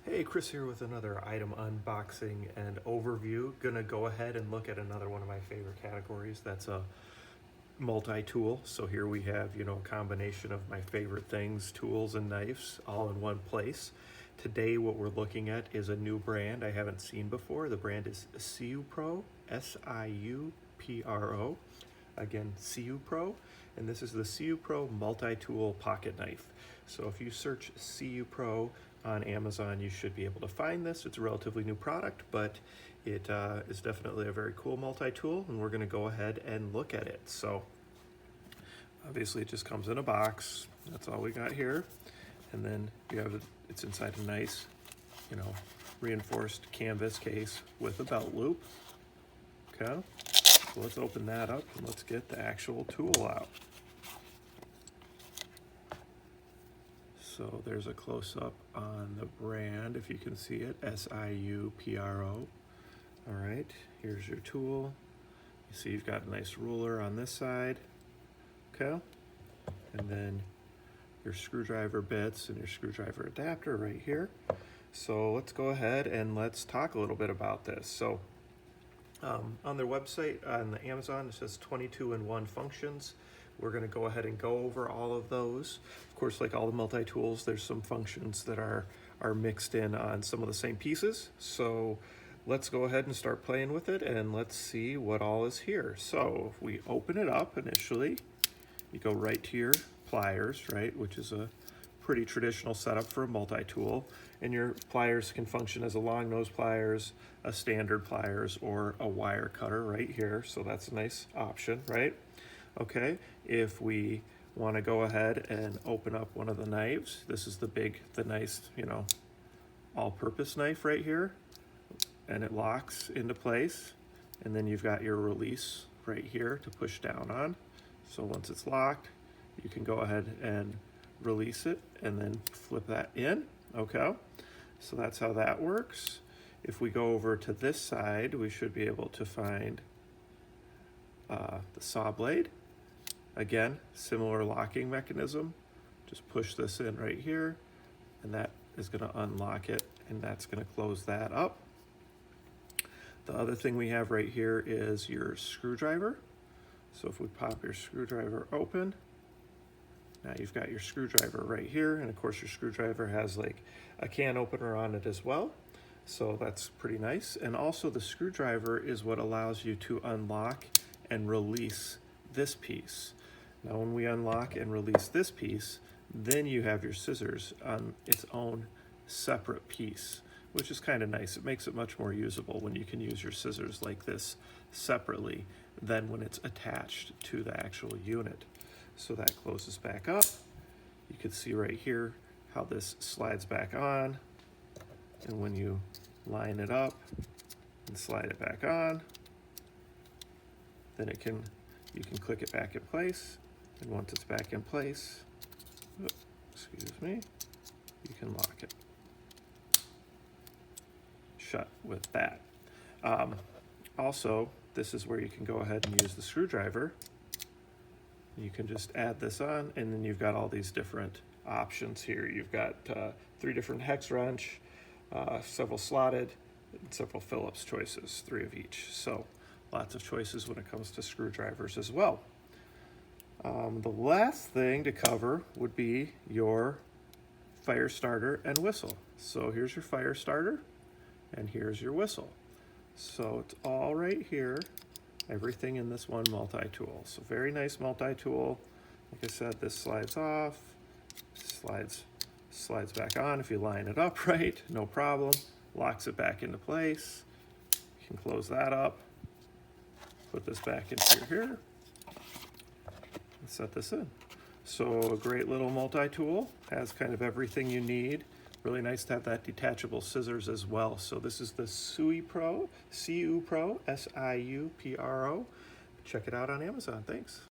Hey, Chris here with another item unboxing and overview. Gonna go ahead and look at another one of my favorite categories. That's a multi-tool. So here we have, a combination of my favorite things, tools and knives, all in one place. Today what we're looking at is a new brand I haven't seen before. The brand is SIUPRO, S-I-U-P-R-O. Again, SIUPRO, and this is the SIUPRO multi-tool pocket knife. So if you search SIUPRO on Amazon, you should be able to find this. It's a relatively new product, but it is definitely a very cool multi-tool, and we're going to go ahead and look at it. So obviously it just comes in a box. That's all we got here. And then you have it's inside a nice, reinforced canvas case with a belt loop. Okay, so let's open that up and let's get the actual tool out. So there's a close-up on the brand, if you can see it, S-I-U-P-R-O. All right, here's your tool. You see you've got a nice ruler on this side, okay? And then your screwdriver bits and your screwdriver adapter right here. So let's go ahead and let's talk a little bit about this. So on their website, on the Amazon, it says 22-in-1 functions. We're going to go ahead and go over all of those. Of course, like all the multi-tools, there's some functions that are mixed in on some of the same pieces. So let's go ahead and start playing with it and let's see what all is here. So if we open it up initially, you go right to your pliers, right, which is a pretty traditional setup for a multi-tool. And your pliers can function as a long nose pliers, a standard pliers, or a wire cutter right here. So that's a nice option, right? Okay, if we want to go ahead and open up one of the knives, this is the nice, all-purpose knife right here, and it locks into place, and then you've got your release right here to push down on. So once it's locked, you can go ahead and release it and then flip that in. Okay, so that's how that works. If we go over to this side, we should be able to find the saw blade. Again, similar locking mechanism. Just push this in right here, and that is going to unlock it, and that's going to close that up. The other thing we have right here is your screwdriver. So if we pop your screwdriver open, now you've got your screwdriver right here, and of course your screwdriver has like a can opener on it as well. So that's pretty nice. And also the screwdriver is what allows you to unlock and release this piece. Now when we unlock and release this piece, then you have your scissors on its own separate piece, which is kind of nice. It makes it much more usable when you can use your scissors like this separately than when it's attached to the actual unit. So that closes back up. You can see right here how this slides back on, and when you line it up and slide it back on, then you can click it back in place, and once it's back in place, excuse me, you can lock it shut with that. Also, this is where you can go ahead and use the screwdriver. You can just add this on, and then you've got all these different options here. You've got 3 different hex wrench, several slotted, and several Phillips choices, 3 of each. So lots of choices when it comes to screwdrivers as well. The last thing to cover would be your fire starter and whistle. So here's your fire starter, and here's your whistle. So it's all right here, everything in this one multi-tool. So very nice multi-tool. Like I said, this slides off, slides back on if you line it up right, no problem. Locks it back into place. You can close that up. Put this back into here and set this in. So a great little multi-tool, has kind of everything you need. Really nice to have that detachable scissors as well. So this is the SIUPRO, S-I-U-P-R-O. Check it out on Amazon. Thanks.